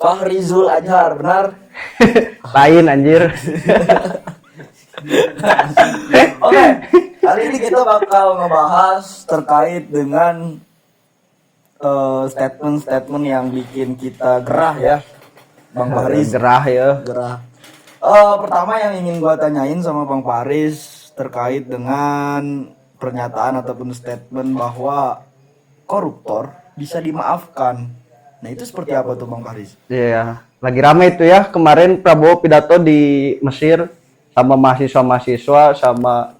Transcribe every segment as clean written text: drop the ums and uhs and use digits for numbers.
Fahrizul Anjar, benar? Lain anjir. Oke, kali ini kita bakal ngebahas terkait dengan statement-statement yang bikin kita gerah ya, Bang Faris. Gerah ya. Gerah. Pertama yang ingin gua tanyain sama Bang Faris terkait dengan pernyataan ataupun statement bahwa koruptor bisa dimaafkan. Nah itu seperti apa tuh Bang Faris? Iya, lagi rame itu ya. Kemarin Prabowo pidato di Mesir sama mahasiswa-mahasiswa sama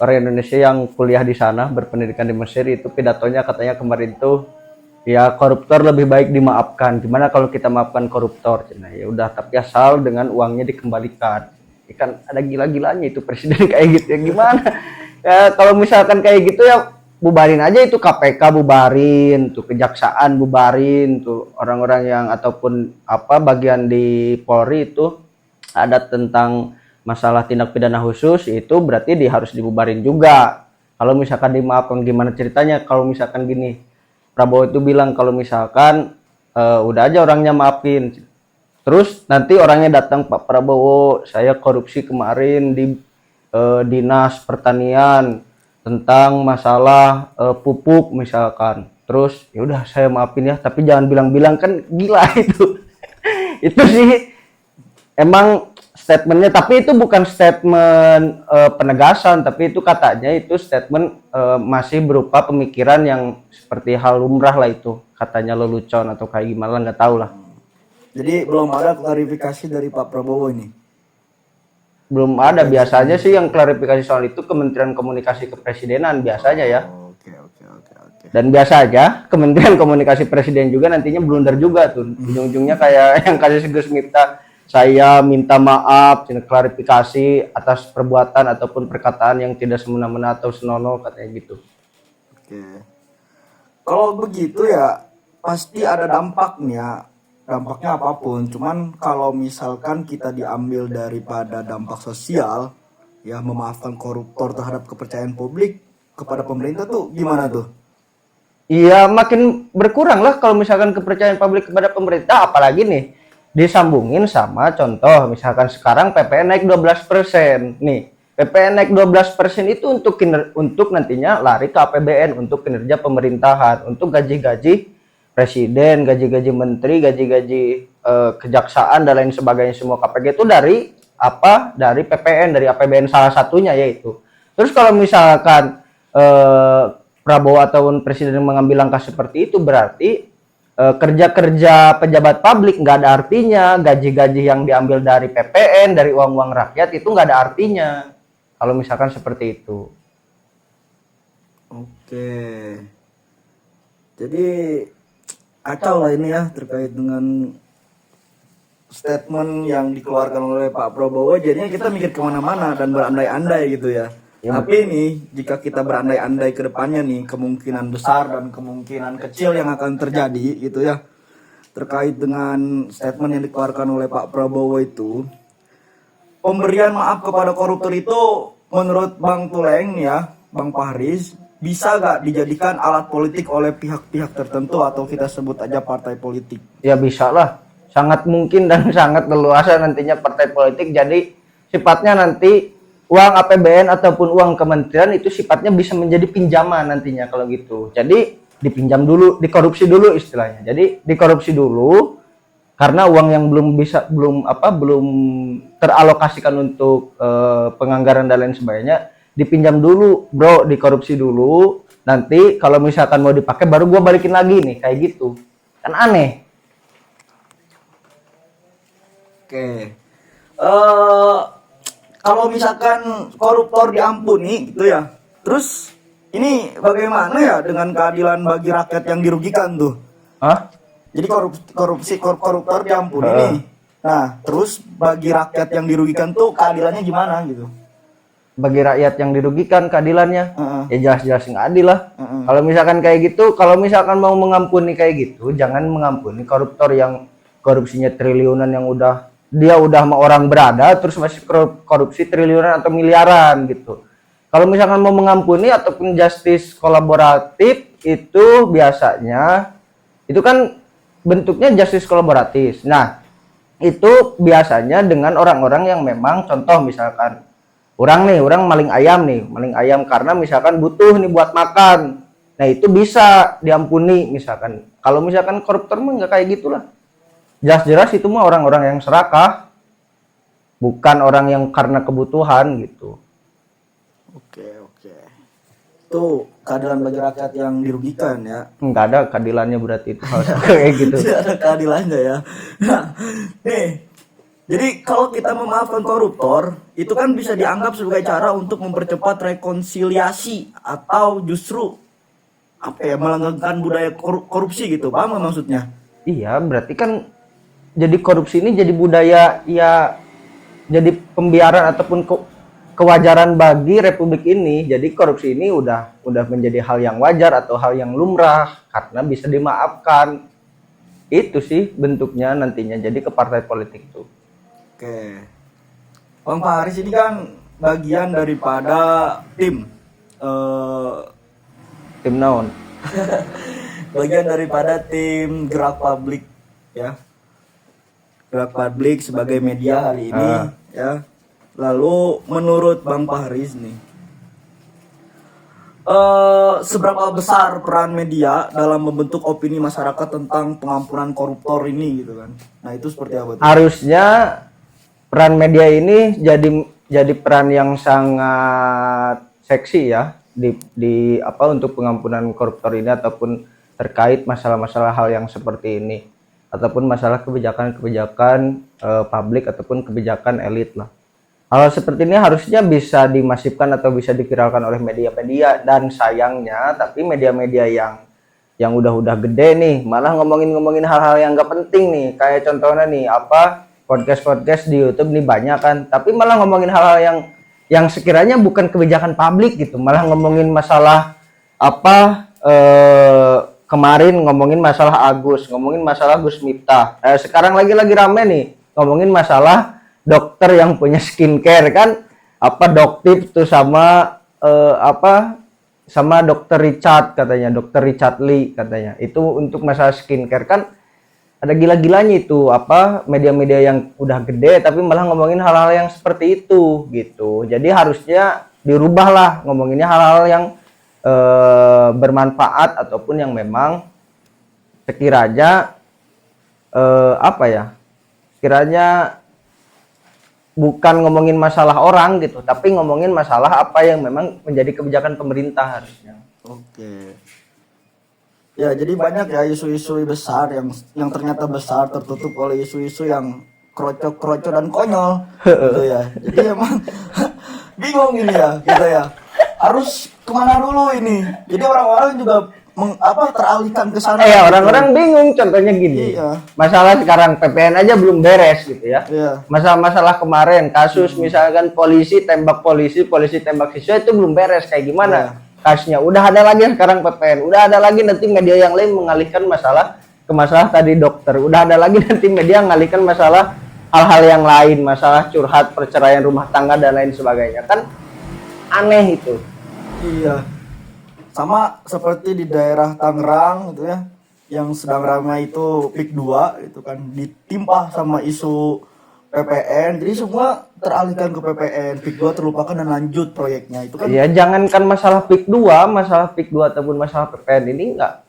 orang Indonesia yang kuliah di sana berpendidikan di Mesir. Itu pidatonya katanya kemarin tuh ya koruptor lebih baik dimaafkan. Gimana kalau kita maafkan koruptor? Nah ya udah, tapi asal dengan uangnya dikembalikan. Ya kan ada gila-gilanya itu presiden kayak gitu ya, gimana? Ya kalau misalkan kayak gitu ya bubarin aja itu KPK, bubarin tuh kejaksaan, bubarin tuh orang-orang yang ataupun apa bagian di Polri itu ada tentang masalah tindak pidana khusus, itu berarti harus dibubarin juga. Kalau misalkan dimaafkan gimana ceritanya? Kalau misalkan gini, Prabowo itu bilang kalau misalkan udah aja orangnya maafin, terus nanti orangnya datang, Pak Prabowo saya korupsi kemarin di dinas pertanian tentang masalah pupuk misalkan, terus ya udah saya maafin ya, tapi jangan bilang-bilang, kan gila itu. Itu sih emang statementnya, tapi itu bukan statement penegasan, tapi itu katanya itu statement masih berupa pemikiran yang seperti hal lumrah lah, itu katanya lelucon atau kayak gimana nggak tahu lah. Jadi belum ada klarifikasi dari Pak Prabowo ini. Belum ada, biasanya sih yang klarifikasi soal itu Kementerian Komunikasi Kepresidenan biasanya ya. Oke. Dan biasa aja Kementerian Komunikasi Presiden juga nantinya blunder juga tuh. Ujung-ujungnya kayak yang kasus Gus Miftah, saya minta maaf, klarifikasi atas perbuatan ataupun perkataan yang tidak semena-mena atau senonoh, katanya gitu. Oke. Kalau begitu ya pasti ada dampaknya. Dampaknya apapun, cuman kalau misalkan kita diambil daripada dampak sosial ya, memaafkan koruptor terhadap kepercayaan publik kepada pemerintah tuh gimana tuh? Iya, makin berkurang lah kalau misalkan kepercayaan publik kepada pemerintah, apalagi nih disambungin sama contoh misalkan sekarang PPN naik 12%. Nih, PPN naik 12% itu untuk nantinya lari ke APBN untuk kinerja pemerintahan, untuk gaji-gaji presiden, gaji-gaji menteri, gaji-gaji kejaksaan dan lain sebagainya, semua KPG itu dari apa? Dari PPN, dari APBN salah satunya yaitu. Terus kalau misalkan Prabowo ataupun presiden mengambil langkah seperti itu, berarti kerja-kerja pejabat publik nggak ada artinya, gaji-gaji yang diambil dari PPN, dari uang-uang rakyat itu nggak ada artinya kalau misalkan seperti itu. Oke. Jadi kacau lah ini ya terkait dengan statement yang dikeluarkan oleh Pak Prabowo. Jadinya kita mikir kemana-mana dan berandai-andai gitu ya. Tapi nih jika kita berandai-andai ke depannya nih, kemungkinan besar dan kemungkinan kecil yang akan terjadi gitu ya, terkait dengan statement yang dikeluarkan oleh Pak Prabowo itu, pemberian maaf kepada koruptor itu menurut Bang Tuleng ya, Bang Faris, bisa gak dijadikan alat politik oleh pihak-pihak tertentu atau kita sebut aja partai politik? Ya bisa lah, sangat mungkin dan sangat leluasa nantinya partai politik. Jadi sifatnya nanti uang APBN ataupun uang kementerian itu sifatnya bisa menjadi pinjaman nantinya kalau gitu. Jadi dipinjam dulu, dikorupsi dulu istilahnya. Jadi dikorupsi dulu karena uang yang belum teralokasikan untuk penganggaran dan lain sebagainya, dipinjam dulu bro, dikorupsi dulu, nanti kalau misalkan mau dipakai baru gue balikin lagi nih, kayak gitu kan aneh. Oke. Kalau misalkan koruptor diampuni gitu ya, terus ini bagaimana ya dengan keadilan bagi rakyat yang dirugikan tuh? Hah? Jadi koruptor diampuni nih. Nah, terus bagi rakyat yang dirugikan tuh keadilannya gimana gitu? Bagi rakyat yang dirugikan keadilannya ya jelas-jelas nggak adil lah. Kalau misalkan kayak gitu, kalau misalkan mau mengampuni kayak gitu, jangan mengampuni koruptor yang korupsinya triliunan, yang dia udah sama orang berada terus masih korupsi triliunan atau miliaran gitu. Kalau misalkan mau mengampuni ataupun justice kolaboratif, itu biasanya itu kan bentuknya justice kolaboratif. Nah, itu biasanya dengan orang-orang yang memang contoh misalkan orang maling ayam karena misalkan butuh nih buat makan. Nah, itu bisa diampuni misalkan. Kalau misalkan koruptor mah nggak kayak gitulah. Jelas-jelas itu mah orang-orang yang serakah, bukan orang yang karena kebutuhan gitu. Oke. Itu keadilan bagi rakyat yang dirugikan ya. Nggak ada keadilannya berarti itu hal kayak gitu. Tidak ada keadilannya ya. Nah, nih. Jadi kalau kita memaafkan koruptor, itu kan bisa dianggap sebagai cara untuk mempercepat rekonsiliasi atau justru melanggengkan budaya korupsi gitu. Paham nggak maksudnya? Iya, berarti kan jadi korupsi ini jadi budaya ya, jadi pembiaran ataupun kewajaran bagi republik ini. Jadi korupsi ini udah menjadi hal yang wajar atau hal yang lumrah karena bisa dimaafkan. Itu sih bentuknya nantinya jadi ke partai politik tuh. Oke. Bang Faris ini kan bagian daripada tim naon? bagian daripada tim Gerak Publik ya. Gerak Publik sebagai media hari ini ya. Lalu menurut Bang Faris nih, seberapa besar peran media dalam membentuk opini masyarakat tentang pengampunan koruptor ini gitu kan? Nah itu seperti apa tuh? Harusnya peran media ini jadi peran yang sangat seksi ya di untuk pengampunan koruptor ini ataupun terkait masalah-masalah hal yang seperti ini ataupun masalah kebijakan-kebijakan publik ataupun kebijakan elit lah. Hal seperti ini harusnya bisa dimasifkan atau bisa diviralkan oleh media-media, dan sayangnya tapi media-media yang udah gede nih malah ngomongin hal-hal yang gak penting nih, kayak contohnya nih podcast di YouTube nih banyak kan, tapi malah ngomongin hal-hal yang sekiranya bukan kebijakan publik gitu, malah ngomongin masalah kemarin ngomongin masalah ngomongin masalah Gus Miftah, sekarang lagi rame nih ngomongin masalah dokter yang punya skincare kan, Doktip tuh sama sama dokter Richard Lee katanya itu untuk masalah skincare kan. Ada gila-gilanya itu media-media yang udah gede tapi malah ngomongin hal-hal yang seperti itu gitu. Jadi harusnya dirubahlah ngomonginnya hal-hal yang bermanfaat ataupun yang memang sekiranya sekiranya bukan ngomongin masalah orang gitu, tapi ngomongin masalah apa yang memang menjadi kebijakan pemerintah harusnya. Oke. Ya, jadi banyak ya isu-isu besar yang ternyata besar tertutup oleh isu-isu yang krocok dan konyol gitu ya. Jadi emang bingung ini ya gitu ya. Harus kemana dulu ini? Jadi orang-orang juga teralihkan ke sana. Orang-orang bingung contohnya gini. Iya. Masalah sekarang PPN aja belum beres gitu ya. Iya. Masalah kemarin kasus misalkan polisi tembak siswa itu belum beres kayak gimana? Iya. Kasusnya udah ada lagi sekarang PPN, udah ada lagi nanti media yang lain mengalihkan masalah ke masalah tadi dokter, udah ada lagi nanti media mengalihkan masalah hal-hal yang lain, masalah curhat, perceraian rumah tangga dan lain sebagainya, kan aneh itu. Iya, sama seperti di daerah Tangerang gitu ya, yang sedang ramai itu PIK 2 itu kan ditimpa sama isu PPN, jadi semua teralihkan ke PPN, PIK 2 terlupakan dan lanjut proyeknya itu kan. Iya, jangankan masalah PIK 2 ataupun masalah PPN ini enggak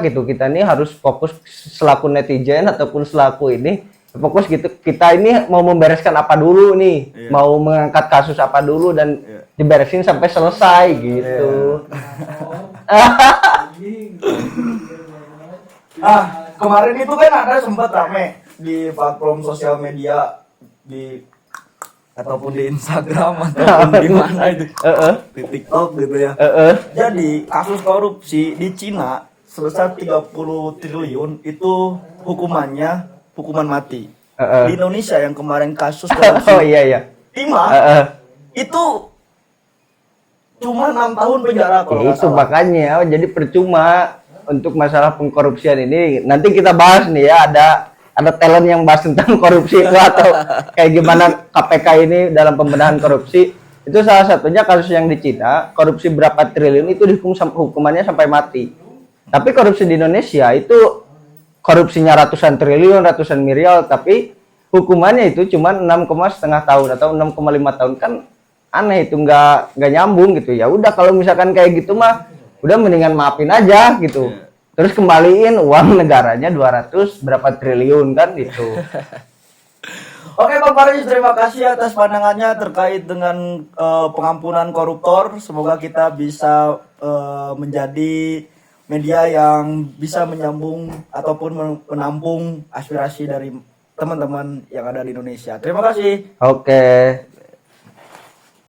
gitu, kita ini harus fokus selaku netizen ataupun selaku ini fokus gitu, kita ini mau membereskan apa dulu nih, mau mengangkat kasus apa dulu dan diberesin sampai selesai gitu. Kemarin itu kan ada sempat rame di platform sosial media ataupun di Instagram ataupun di mana itu di TikTok gitu ya. Jadi kasus korupsi di Cina sebesar 30 triliun itu hukuman mati. Di Indonesia yang kemarin kasus korupsi timah itu cuma 6 tahun penjara kalau itu makanya jadi percuma untuk masalah pengkorupsian ini. Nanti kita bahas nih ya, ada talent yang bahas tentang korupsi itu atau kayak gimana KPK ini dalam pembenahan korupsi. Itu salah satunya kasus yang di Cina, korupsi berapa triliun itu dihukum hukumannya sampai mati. Tapi korupsi di Indonesia itu korupsinya ratusan triliun, ratusan miliar, tapi hukumannya itu cuma 6,5 tahun atau 6,5 tahun, kan aneh itu, nggak nyambung gitu. Ya udah kalau misalkan kayak gitu mah udah mendingan maafin aja gitu. Terus kembaliin uang negaranya 200 berapa triliun kan gitu. Oke Bang Faris, terima kasih atas pandangannya terkait dengan pengampunan koruptor. Semoga kita bisa menjadi media yang bisa menyambung ataupun menampung aspirasi dari teman-teman yang ada di Indonesia. Terima kasih. Oke.